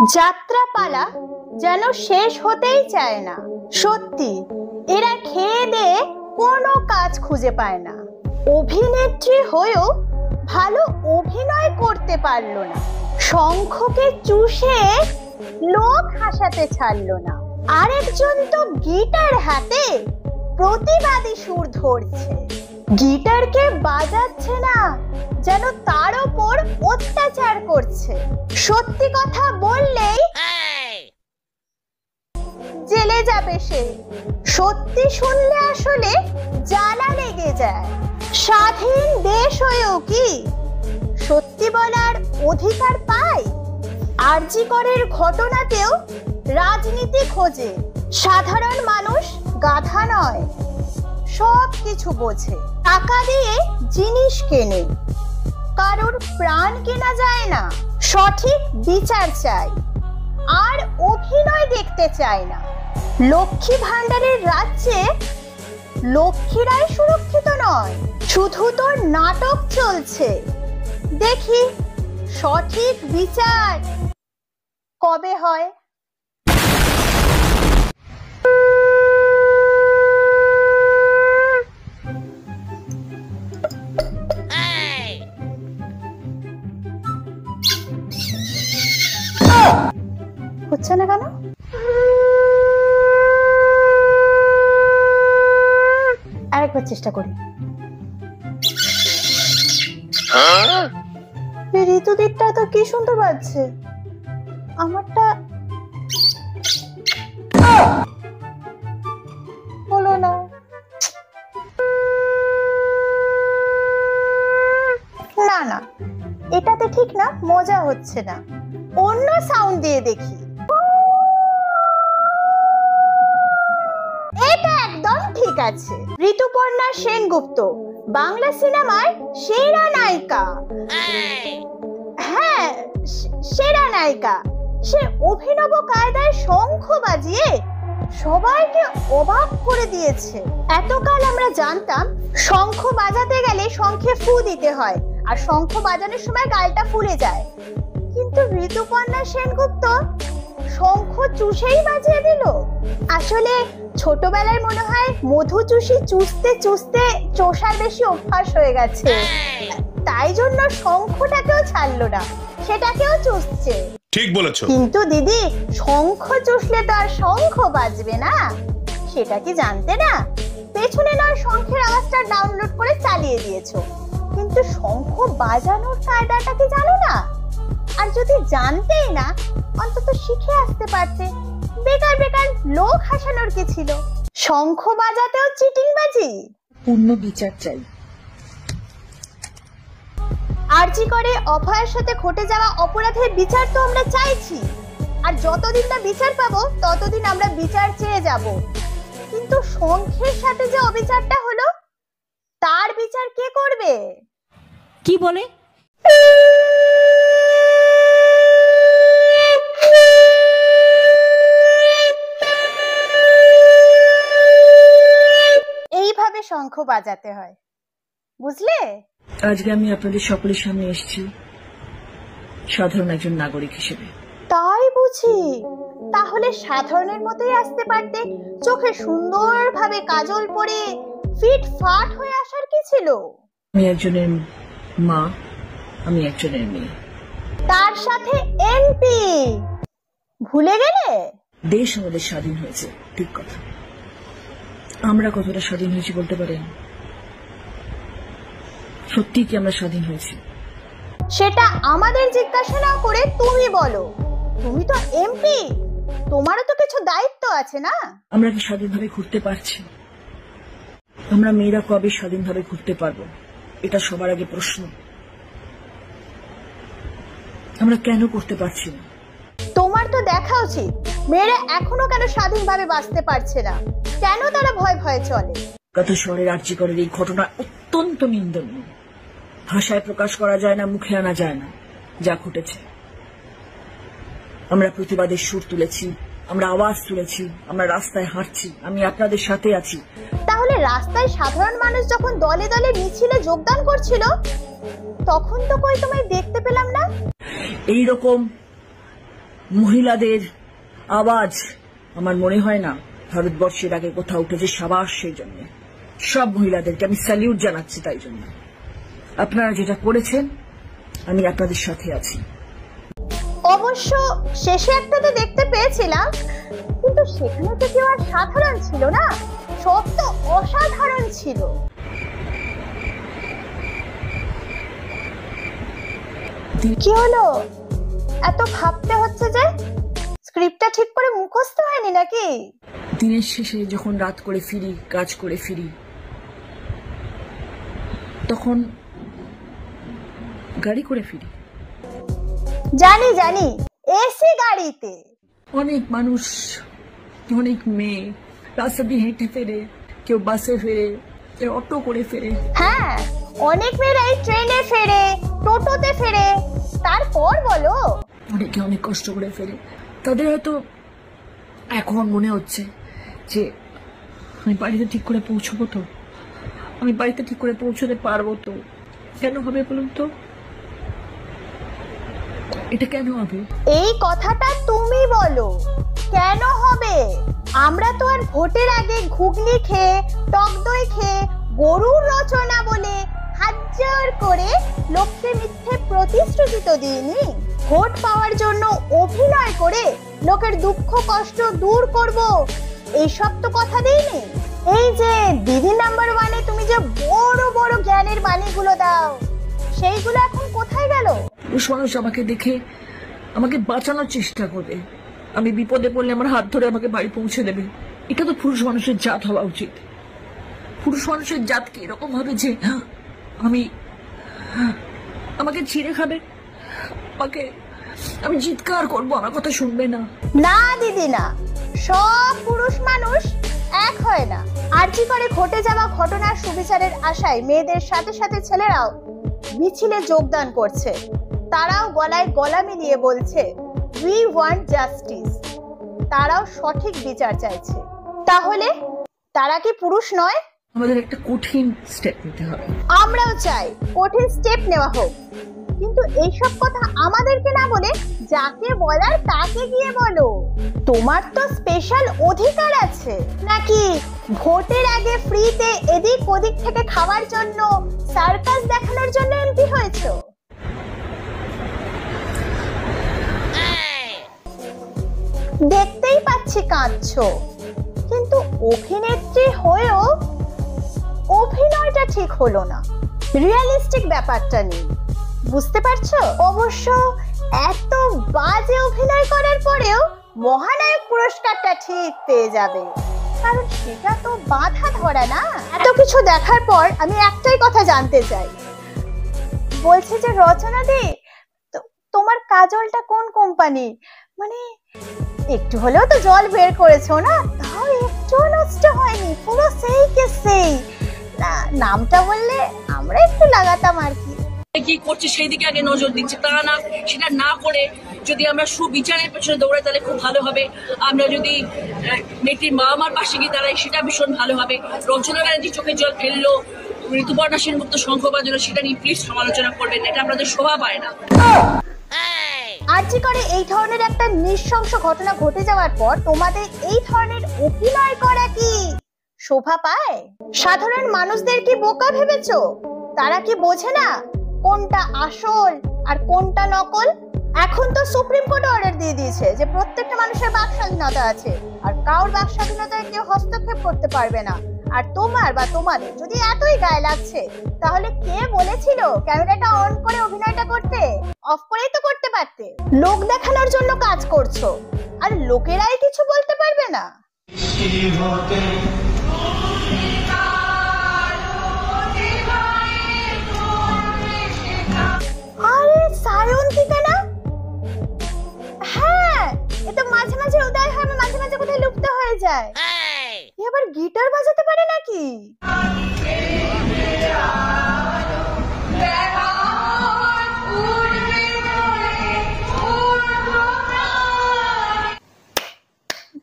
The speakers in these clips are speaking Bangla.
যাত্রাপালা যেন শেষ হতেই চায় না। সত্যি এরা খেয়ে দিয়ে কোনো কাজ খুঁজে পায় না। অভিনেত্রী হয়েও ভালো অভিনয় করতে পারলো না। শঙ্খকে চুষে লোক হাসাতে ছাড়লো না। আরেকজন তো গিটার হাতে প্রতিবাদী সুর ধরছে, গিটারকে বাজাচ্ছে না, যেন তার উপর অত্যাচার করছে। সত্যি কথা বললেই জেলে যাবে সে। সত্যি শুনলে আসলে জ্বালা লেগে যায়। স্বাধীন দেশ হয়েও কি সত্যি বলার অধিকার পায়? আরজি করের ঘটনাতেও রাজনীতি খোঁজে। সাধারণ মানুষ গাধা নয়, সব কিছু বোঝে। টাকা দিয়ে জিনিস কেনে, কারোর প্রাণ কেনা যায় না। সঠিক বিচার চাই, আর অভিনয় দেখতে চায় না। লক্ষ্মী ভান্ডারের রাজ্যে লক্ষ্মীরাই সুরক্ষিত নয়, শুধু তো নাটক চলছে। দেখি সঠিক বিচার কবে হয়। হচ্ছে না কেন? আরেকবার চেষ্টা করি। ঋতুদিকটা তো কি সুন্দর বাজছে, আমারটা হলো না। না না, এটাতে ঠিক না, মজা হচ্ছে না। অন্য সাউন্ড দিয়ে দেখি। এটা একদম ঠিক আছে। ঋতুপর্ণা সেনগুপ্ত বাংলা সিনেমার সেরা নায়িকা। হ্যাঁ, সেরা নায়িকা। সে অভিনব কায়দায় শঙ্খ বাজিয়ে সবাইকে অবাক করে দিয়েছে। এতকাল আমরা জানতাম শঙ্খ বাজাতে গেলে শঙ্খে ফু দিতে হয়, আর শঙ্খ বাজানোর সময় গালটা ফুলে যায়। কিন্তু ঋতুপর্ণা সেনগুপ্ত শঙ্খ চুষেই বাজিয়ে দিল। আসলে ছোটবেলায় মনে হয় মধু চুষি চুষতে চুষতে চোষার বেশি অভ্যাস হয়ে গেছে, তাই জন্য শঙ্খটাকেও ছাড়লো না, সেটাকেও চুষছে। ঠিক বলেছো। কিন্তু দিদি, শঙ্খ চুষলে তো আর শঙ্খ বাজবে না, সেটা কি জানতে না? পেছনে নয় শঙ্খের আওয়াজটা ডাউনলোড করে চালিয়ে দিয়েছো, কিন্তু শঙ্খ বাজানোর কায়দাটা কি জানো না? আর যদি জানতেই না, অন্তত শিখে আসতে পারতে। বেকার বেকার লোক হাসানোর কি ছিল? শঙ্খ বাজাতেও চিটিং বাজি। পূর্ণ বিচার চাই। আরজি করে অভয়ের সাথে ঘটে যাওয়া অপরাধের বিচার তো আমরা চাইছি, আর যতদিন না বিচার পাবো ততদিন আমরা বিচার চেয়ে যাব। কিন্তু শঙ্খের সাথে যে অবিচারটা হলো, তার বিচার কে করবে? কি বলে? এইভাবে শঙ্খ বাজাতে হয়, বুঝলে? আজকে আমি আপনাদের সকলের সামনে এসেছি সাধারণ একজন নাগরিক হিসেবে। তাই বুঝি? তাহলে সাধারণের মতোই আসতে পারতে। চোখে সুন্দরভাবে কাজল পরে ফিট ফাট হয়ে আসার কি ছিল? আমি একজনের মা, আমি একজনের মেয়ে। তার সাথে এমপি, ভুলে গেলে? দেশ আমাদের স্বাধীন হয়েছে, ঠিক কথা। আমরা কতটা স্বাধীন হয়েছি বলতে পারেন? সত্যি কি আমরা স্বাধীন হয়েছি? সেটা আমাদের জিজ্ঞাসা না করে তুমি বলো। তুমি তো এমপি, তোমারও তো কিছু দায়িত্ব আছে না? আমরা কি স্বাধীনভাবে ঘুরতে পারছি? আমরা মেয়েরা কবে স্বাধীনভাবে ঘুরতে পারবো, এটা সবার আগে প্রশ্ন। আমরা কেন করতে পারছি না? তোমার তো দেখা উচিত মেয়েরা এখনো কেন স্বাধীনভাবে বাঁচতে পারছে না, কেন তারা ভয় ভয়ে চলে। কথা শহরের আরজি করের এই ঘটনা অত্যন্ত নিন্দনীয়। ভাষায় প্রকাশ করা যায় না, মুখে আনা যায় না যা ঘটেছে। আমরা প্রতিবাদের সুর তুলেছি, আমরা আওয়াজ তুলেছি, আমরা রাস্তায় হাঁটছি, আমি আপনাদের সাথে আছি। তাহলে রাস্তায় সাধারণ মানুষ যখন দলে দলে মিছিলে যোগদান করছিল, তখন তো কই তোমায় দেখতে পেলাম না। এইরকম মহিলাদের আওয়াজ আমার মনে হয় না ভারতবর্ষের আগে কোথাও উঠেছে। সাবাস সেই জন্য সব মহিলাদেরকে আমি স্যালিউট জানাচ্ছি। তাই জন্য আপনারা যেটা করেছেন আমি আপনাদের সাথে আছি। অবশ্য শেষে একটাতে দেখতে পেয়েছিলাম, কিন্তু সেখানে তো কেউ আর সাধারণ ছিল না, সব তো অসাধারণ ছিল। কি হলো, এত ভাবতে হচ্ছে যে? স্ক্রিপ্টটা ঠিক করে মুখস্থ হয়নি নাকি? দিনের শেষে যখন রাত করে ফিরি, কাজ করে ফিরি, তখন গাড়ি করে ফিরি। জানি জানি, এসি গাড়িতে। অনেক মানুষ, অনেক মেয়ে রাস্তা দিয়ে হেঁটে ফেরে, কেউ বাসে ফেরে, কেউ অটো করে ফেরে। হ্যাঁ, অনেক মেয়েরাই ট্রেনে ফেরে, টোটোতে ফেরে। তারপর বলো, অনেকে অনেক কষ্ট করে ফেরে। তাদের হয়তো এখন মনে হচ্ছে যে আমি বাড়িতে ঠিক করে পৌঁছবো তো, আমি বাড়িতে ঠিক করে পৌঁছতে পারবো তো। কেন হবে বলুন তো? এটা কেন হবে? এই কথাটা তুমি বলো, কেন হবে? আমরা তো আর ভোটের আগে ঘুগনি খেয়ে, টক দই খেয়ে, গরুর রচনা বলে হাজার করে লোককে মিথ্যে প্রতিশ্রুতি তো দিইনি। ভোট পাওয়ার জন্য অভিনয় করে লোকের দুঃখ কষ্ট দূর করব, এইসব তো কথা দিইনি। এই যে দিদি নাম্বার ওয়ানে তুমি যে বড় বড় জ্ঞানের বাণীগুলো দাও, সেইগুলো এখন কোথায় গেল? পুরুষ মানুষ আমাকে দেখে আমাকে বাঁচানোর চেষ্টা করবে, আমি বিপদে পড়লে আমার হাত ধরে আমাকে বাড়ি পৌঁছে দেবে। এটা তো পুরুষ মানুষের জাত হওয়া উচিত। পুরুষ মানুষের জাত কি এরকম হবে যে আমাকে ছিঁড়ে খাবে, আমি চিৎকার করবো, আমার কথা শুনবে না? না দিদি না, সব পুরুষ মানুষ এক হয় না। আরজি করে ঘটে যাওয়া ঘটনার সুবিচারের আশায় মেয়েদের সাথে সাথে ছেলেরাও মিছিলে যোগদান করছে। তারাও গলায় গলা মিলিয়ে বলছে, উই ওয়ান্ট জাস্টিস। তারাও সঠিক বিচার চাইছে। তাহলে তারা কি পুরুষ নয়? আমাদের একটা কঠিন স্টেপ নিতে হবে। আমরাও চাই কঠিন স্টেপ নেওয়া হোক, কিন্তু এইসব কথা আমাদেরকে না বলে যাকে বলার তাকে গিয়ে বলো। তোমার তো স্পেশাল অধিকার আছে নাকি ভোটের আগে ফ্রিতে এদিক ওদিক থেকে খাওয়ার জন্য, সার্কাস দেখানোর জন্য এমপি হয়েছো? দেখতেই পাচ্ছি কাঁদছো, কিন্তু অভিনেত্রী হয়েও অভিনয়টা ঠিক হলো না, রিয়েলিস্টিক ব্যাপারটা নেই। বুঝতে পারছো? অবশ্য এত বাজে অভিনয় করার পরেও মহানায়ক পুরস্কারটা ঠিক পেয়ে যাবে, কারণ সেটা তো বাধা ধরা না। এত কিছু দেখার পর আমি একটাই কথা জানতে চাই, বলছে যে রচনা দি, তোমার কাজলটা কোন কোম্পানি? মানে একটু হলেও তো জল বের করেছো না, তাও একটু নষ্ট হয়নি, পুরো সেই কে সেই। নামটা বললে আমরা একটু লাগাতাম আর কি। কি করছে সেই দিকে আগে নজর দিচ্ছে, তা না সেটা না করে যদি আমরা সুবিচারের পেছনে দৌড়াই তাহলে খুব ভালো হবে। আমরা যদি মেয়েটির মা আমার পাশে গিয়ে দাঁড়াই সেটা ভীষণ ভালো হবে। রচনা ব্যানার্জি চোখে জল ফেললো, ঋতুপর্ণা সেনগুপ্ত শঙ্খ বাজলো, সেটা নিয়ে প্লিজ সমালোচনা করবেন, এটা আপনাদের শোভা পায় না। আরজি করে এই ধরনের একটা নৃশংস ঘটনা ঘটে যাওয়ার পর তোমাদের এই ধরনের অভিনয় করা কি শোভা পায়? সাধারণ মানুষদের কি বোকা ভেবেছো? তারা কি বোঝে না কোনটা আসল আর কোনটা নকল? এখন তো সুপ্রিম কোর্ট অর্ডার দিয়ে দিয়েছে যে প্রত্যেকটা মানুষের বাক স্বাধীনতা আছে, আর কারোর বাক স্বাধীনতায় কেউ হস্তক্ষেপ করতে পারবে না। আর তোমার বা তোমাদের যদি এতই গায়ে লাগছে, তাহলে কে বলেছিল ক্যামেরাটা অন করে অভিনয়টা করতে? অফ করেই তো করতে পারতে। লোক দেখানোর জন্য কাজ করছো, আর লোকেরাই কিছু বলতে পারবে না। আরে সায়ন্তিকা না? হ্যাঁ, এটা মাঝে মাঝে উদয় হয়, মাঝে মাঝে কোথায় লুপ্ত হয়ে যায়। এবার গিটার বাজাতে পারে নাকি?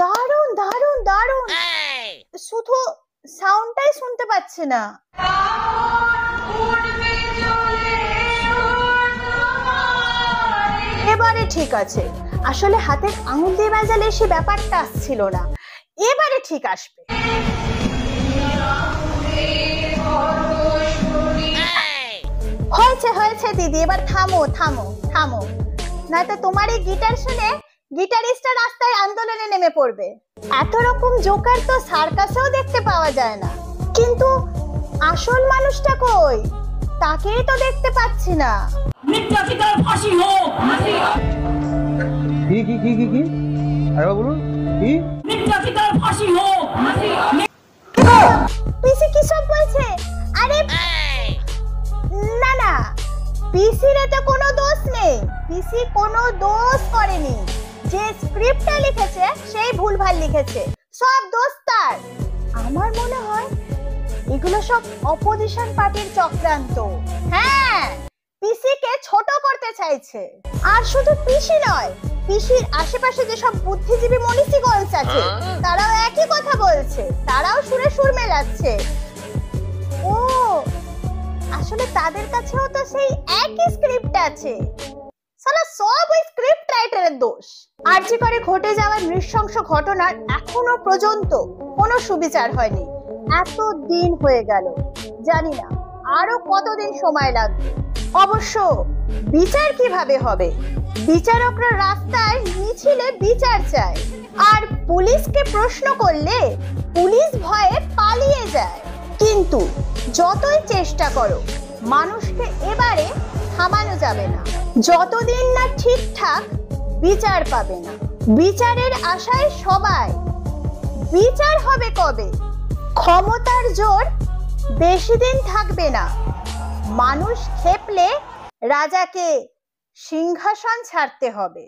দারুণ দারুণ দারুণ, শুধু সাউন্ডটাই শুনতে পাচ্ছে না। এবারে ঠিক আছে। আসলে হাতের আঙুল দিয়ে বাজালে সে ব্যাপারটা আসছিল না, এবারে ঠিক আসবে। হয়েছে হয়েছে দিদি, এবার থামো থামো থামো, নয়তো তোমার এই গিটার শুনে গিটারিস্টরা রাস্তায় আন্দোলনে নেমে পড়বে। এত রকম জোকার তো সার্কাসেও দেখতে পাওয়া যায় না, কিন্তু আসল মানুষটা কই, তাকেই তো দেখতে পাচ্ছি না। নির্যাতিতার ফাঁসি হোক, কি কি কি কি কি আরে বলুন, কি নির্যাতিতার ফাঁসি হোক। পিসি কি সব বলছে? আরে না না, পিসির এতে কোনো দোষ নেই, পিসি কোনো দোষ করেনি। যে স্ক্রিপ্টটা লিখেছে সেই ভুলভাল লিখেছে, সব দোষ তার। আমার মনে হয় এগুলো সব অপোজিশন পার্টির চক্রান্ত। হ্যাঁ, পিসিকে ছোট করতে চাইছে। আর শুধু পিসি নয়, পিসির আশেপাশে যেসব বুদ্ধিজীবী মনীষীগঞ্জ আছে তারাও একই কথা বলছে, তারাও সুরে সুর মেলাচ্ছে। ও, আসলে তাদের কাছেও তো সেই একই স্ক্রিপ্ট আছে। সালা সব ওই স্ক্রিপ্ট রাইটারের দোষ। আরজি করে ঘটে যাওয়া নৃশংস ঘটনার এখনো পর্যন্ত কোনো সুবিচার হয়নি। এত দিন হয়ে গেল, জানি না আরো কতদিন সময় লাগবে। অবশ্য বিচার কিভাবে হবে? বিচারকরা রাস্তায় মিছিলে বিচার চায়, আর পুলিশকে প্রশ্ন করলে পুলিশ ভয়ে পালিয়ে যায়। কিন্তু যতই চেষ্টা করো, মানুষকে এবারে থামানো যাবে না, যতদিন না ঠিকঠাক বিচার পাবে না। বিচারের আশায় সবাই। বিচার হবে কবে? ক্ষমতার জোর বেশি দিন থাকবে না। মানুষ খেপলে রাজাকে সিংহাসন ছাড়তে হবে।